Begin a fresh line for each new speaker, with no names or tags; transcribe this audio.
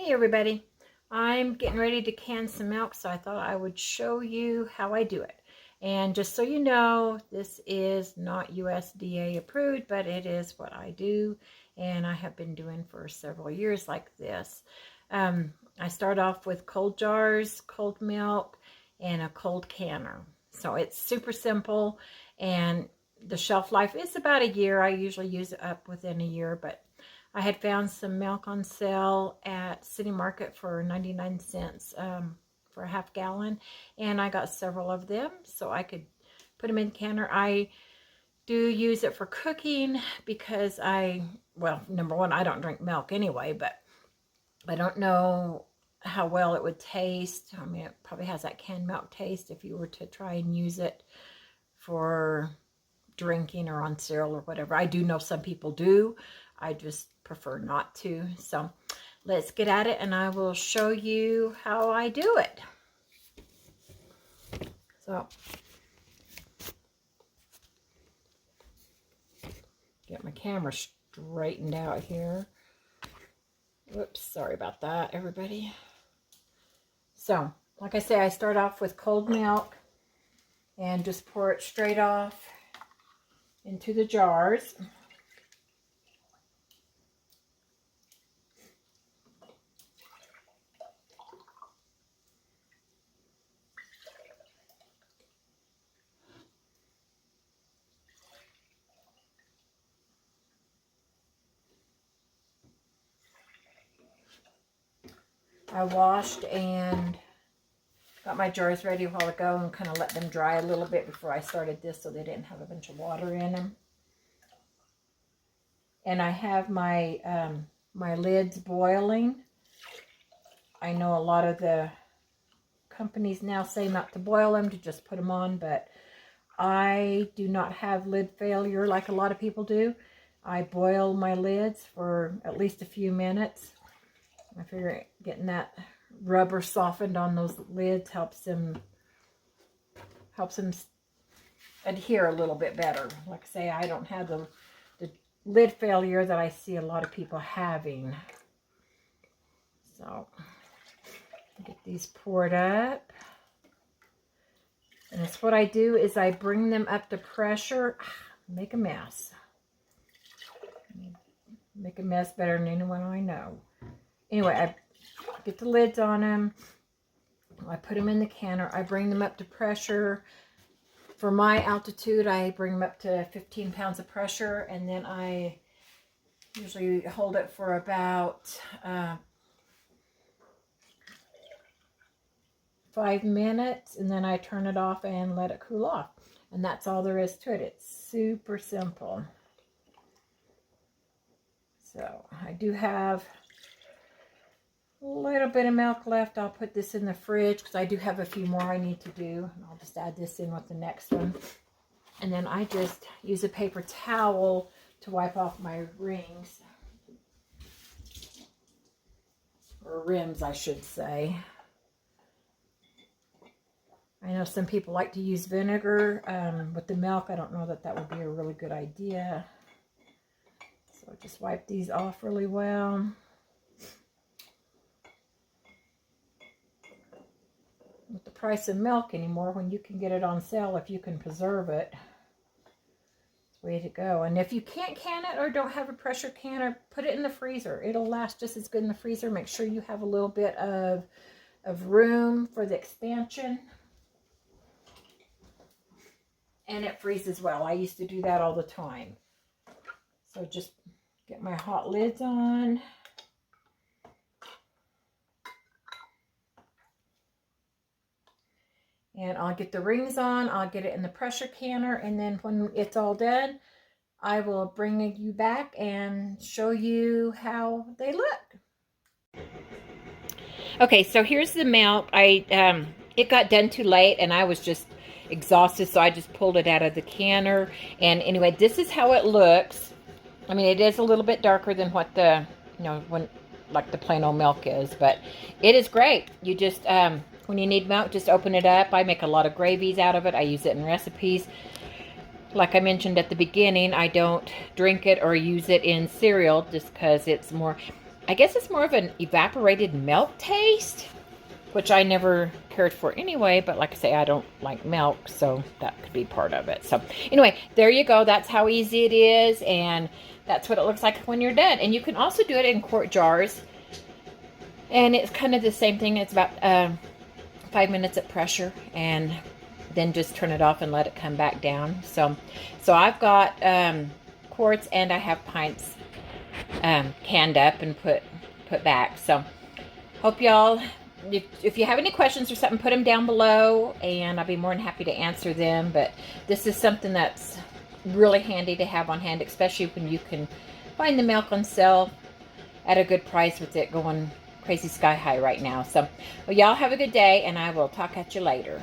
Hey everybody, I'm getting ready to can some milk, so I thought I would show you how I do it. And just so you know, this is not USDA approved, but it is what I do, and I have been doing for several years like this. I start off with cold jars, cold milk, and a cold canner. So it's super simple, and the shelf life is about a year. I usually use it up within a year, but I had found some milk on sale at City Market for 99 cents for a half gallon, and I got several of them so I could put them in the canner. I do use it for cooking because well, number one, I don't drink milk anyway, but I don't know how well it would taste. I mean, it probably has that canned milk taste if you were to try and use it for drinking or on cereal or whatever. I do know some people do. I just prefer not to. So let's get at it and I will show you how I do it. So get my camera straightened out here. Whoops, sorry about that, everybody. So, like I say, I start off with cold milk and just pour it straight off into the jars. I washed and got my jars ready a while ago and kind of let them dry a little bit before I started this so they didn't have a bunch of water in them. And I have my my lids boiling. I know a lot of the companies now say not to boil them, to just put them on, but I do not have lid failure like a lot of people do. I boil my lids for at least a few minutes. I figure getting that rubber softened on those lids helps them adhere a little bit better. Like I say, I don't have the lid failure that I see a lot of people having. So get these poured up. And that's what I do is I bring them up to pressure. Make a mess. Make a mess better than anyone I know. Anyway, I get the lids on them. I put them in the canner. I bring them up to pressure. For my altitude, I bring them up to 15 pounds of pressure, and then I usually hold it for about 5 minutes, and then I turn it off and let it cool off. And that's all there is to it. It's super simple. So I do have a little bit of milk left. I'll put this in the fridge because I do have a few more I need to do. And I'll just add this in with the next one. And then I just use a paper towel to wipe off my rings. Or rims, I should say. I know some people like to use vinegar with the milk. I don't know that that would be a really good idea. So just wipe these off really well. With the price of milk anymore, when you can get it on sale, if you can preserve it, it's the way to go. And if you can't can it or don't have a pressure canner, put it in the freezer. It'll last just as good in the freezer. Make sure you have a little bit of room for the expansion. And it freezes well. I used to do that all the time. So just get my hot lids on. And I'll get the rings on. I'll get it in the pressure canner. And then when it's all done, I will bring you back and show you how they look. Okay, so here's the milk. It got done too late and I was just exhausted, so I just pulled it out of the canner. And anyway, this is how it looks. I mean, it is a little bit darker than what the, like the plain old milk is, but it is great. You just, when you need milk, just open it up. I make a lot of gravies out of it. I use it in recipes. Like I mentioned at the beginning, I don't drink it or use it in cereal just because it's more, I guess it's more of an evaporated milk taste, which I never cared for anyway, but like I say, I don't like milk, so that could be part of it. So anyway, there you go. That's how easy it is, and that's what it looks like when you're done. And you can also do it in quart jars, and it's kind of the same thing. It's about 5 minutes at pressure, and then just turn it off and let it come back down. So I've got quarts, and I have pints canned up and put back. So hope y'all, if you have any questions or something, put them down below, and I'll be more than happy to answer them. But this is something that's really handy to have on hand, especially when you can find the milk on sale at a good price with it going crazy sky high right now. So, well, y'all have a good day, and I will talk at you later.